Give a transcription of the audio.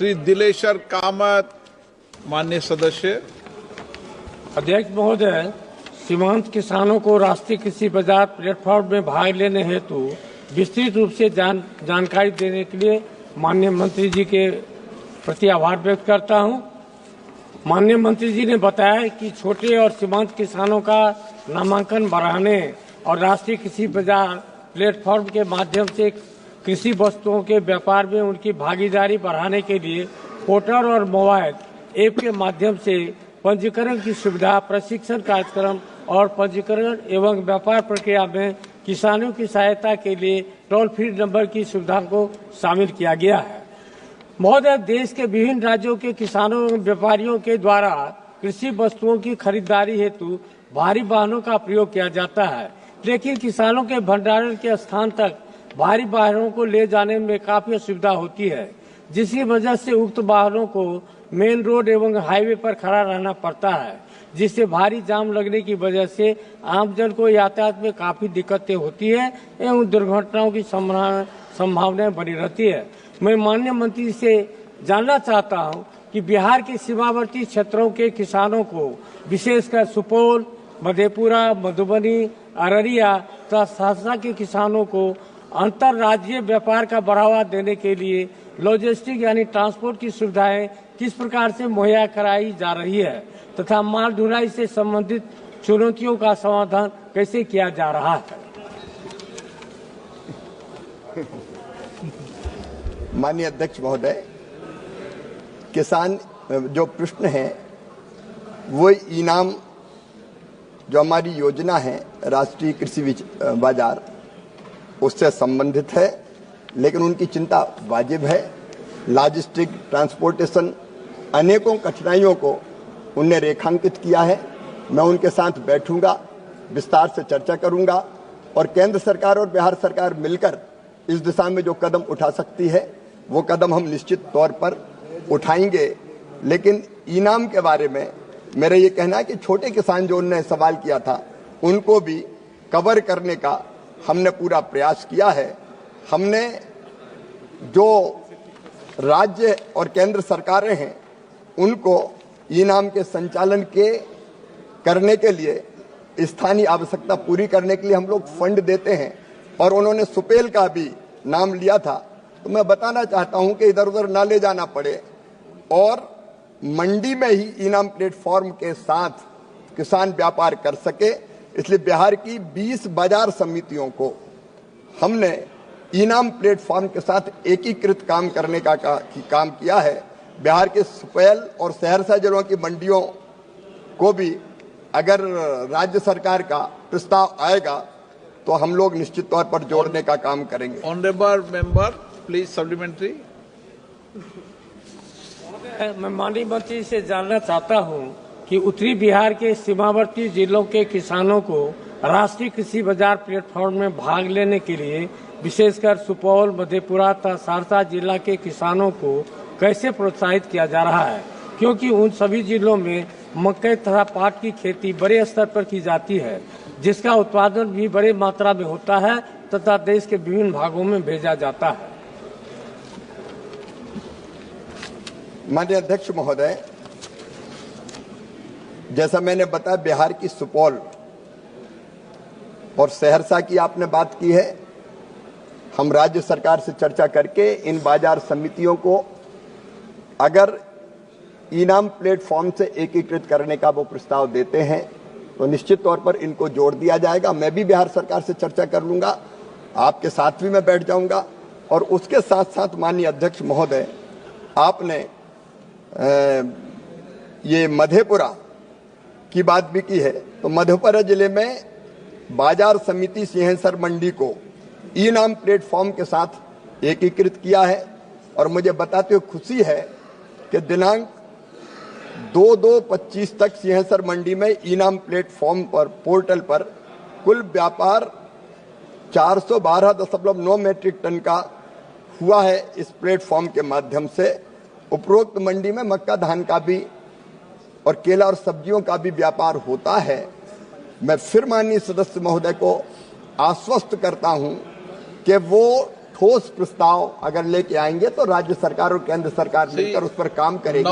श्री दिलेश्वर कामत। माननीय सदस्य। अध्यक्ष महोदय, सीमांत किसानों को राष्ट्रीय कृषि बाजार प्लेटफॉर्म में भाग लेने हेतु विस्तृत रूप से जानकारी देने के लिए माननीय मंत्री जी के प्रति आभार व्यक्त करता हूं। माननीय मंत्री जी ने बताया कि छोटे और सीमांत किसानों का नामांकन बढ़ाने और राष्ट्रीय कृषि बाजार प्लेटफॉर्म के माध्यम से कृषि वस्तुओं के व्यापार में उनकी भागीदारी बढ़ाने के लिए पोर्टल और मोबाइल ऐप के माध्यम से पंजीकरण की सुविधा, प्रशिक्षण कार्यक्रम और पंजीकरण एवं व्यापार प्रक्रिया में किसानों की सहायता के लिए टोल फ्री नंबर की सुविधा को शामिल किया गया है। महोदय, देश के विभिन्न राज्यों के किसानों एवं व्यापारियों के द्वारा कृषि वस्तुओं की खरीदारी हेतु भारी वाहनों का प्रयोग किया जाता है, लेकिन किसानों के भंडारण के स्थान तक भारी वाहनों को ले जाने में काफी असुविधा होती है, जिसकी वजह से उक्त वाहनों को मेन रोड एवं हाईवे पर खड़ा रहना पड़ता है, जिससे भारी जाम लगने की वजह से आमजन को यातायात में काफी दिक्कतें होती है एवं दुर्घटनाओं की संभावनाएं बनी रहती है। मैं माननीय मंत्री से जानना चाहता हूं कि बिहार के सीमावर्ती क्षेत्रों के किसानों को, विशेषकर सुपौल, मधेपुरा, मधुबनी, अररिया तथा सहरसा के किसानों को अंतर्राज्यीय व्यापार का बढ़ावा देने के लिए लॉजिस्टिक यानी ट्रांसपोर्ट की सुविधाएं किस प्रकार से मुहैया कराई जा रही है तथा माल ढुलाई से संबंधित चुनौतियों का समाधान कैसे किया जा रहा है। माननीय अध्यक्ष महोदय, किसान जो प्रश्न है वो इनाम जो हमारी योजना है राष्ट्रीय कृषि बाजार उससे संबंधित है, लेकिन उनकी चिंता वाजिब है। लॉजिस्टिक, ट्रांसपोर्टेशन, अनेकों कठिनाइयों को उनने रेखांकित किया है। मैं उनके साथ बैठूंगा, विस्तार से चर्चा करूंगा और केंद्र सरकार और बिहार सरकार मिलकर इस दिशा में जो कदम उठा सकती है वो कदम हम निश्चित तौर पर उठाएंगे। लेकिन इनाम के बारे में मेरा ये कहना है कि छोटे किसान जो उनने सवाल किया था उनको भी कवर करने का हमने पूरा प्रयास किया है। हमने जो राज्य और केंद्र सरकारें हैं उनको इनाम के संचालन के करने के लिए स्थानीय आवश्यकता पूरी करने के लिए हम लोग फंड देते हैं और उन्होंने सुपेल का भी नाम लिया था। तो मैं बताना चाहता हूं कि इधर उधर ना ले जाना पड़े और मंडी में ही इनाम प्लेटफॉर्म के साथ किसान व्यापार कर सके, इसलिए बिहार की 20 बाजार समितियों को हमने इनाम प्लेटफॉर्म के साथ एकीकृत काम करने का काम किया है। बिहार के सुपौल और सहरसा जिलों की मंडियों को भी अगर राज्य सरकार का प्रस्ताव आएगा तो हम लोग निश्चित तौर पर जोड़ने का काम करेंगे। Honourable member please supplementary. मैं माननीय मंत्री से जानना चाहता हूं कि उत्तरी बिहार के सीमावर्ती जिलों के किसानों को राष्ट्रीय कृषि बाजार प्लेटफॉर्म में भाग लेने के लिए विशेषकर सुपौल, मधेपुरा तथा सहरसा जिला के किसानों को कैसे प्रोत्साहित किया जा रहा है, क्योंकि उन सभी जिलों में मक्के तथा पाट की खेती बड़े स्तर पर की जाती है, जिसका उत्पादन भी बड़ी मात्रा में होता है तथा देश के विभिन्न भागों में भेजा जाता है। माननीय अध्यक्ष महोदय, जैसा मैंने बताया बिहार की सुपौल और सहरसा की आपने बात की है। हम राज्य सरकार से चर्चा करके इन बाजार समितियों को अगर इनाम प्लेटफॉर्म से एकीकृत करने का वो प्रस्ताव देते हैं तो निश्चित तौर पर इनको जोड़ दिया जाएगा। मैं भी बिहार सरकार से चर्चा कर लूंगा, आपके साथ भी मैं बैठ जाऊंगा। और उसके साथ साथ माननीय अध्यक्ष महोदय, आपने ये मधेपुरा की बात भी की है, तो मधेपुरा जिले में बाजार समिति सिंहेश्वर मंडी को इनाम प्लेटफॉर्म के साथ एकीकृत किया है और मुझे बताते हुए खुशी है कि दिनांक 2/2/25 तक सिंहेश्वर मंडी में इनाम प्लेटफॉर्म पर पोर्टल पर कुल व्यापार 412.9 मीट्रिक टन का हुआ है। इस प्लेटफॉर्म के माध्यम से उपरोक्त मंडी में मक्का, धान का भी और केला और सब्जियों का भी व्यापार होता है। मैं फिर माननीय सदस्य महोदय को आश्वस्त करता हूं कि वो ठोस प्रस्ताव अगर लेके आएंगे तो राज्य सरकार और केंद्र सरकार मिलकर उस पर काम करेगी।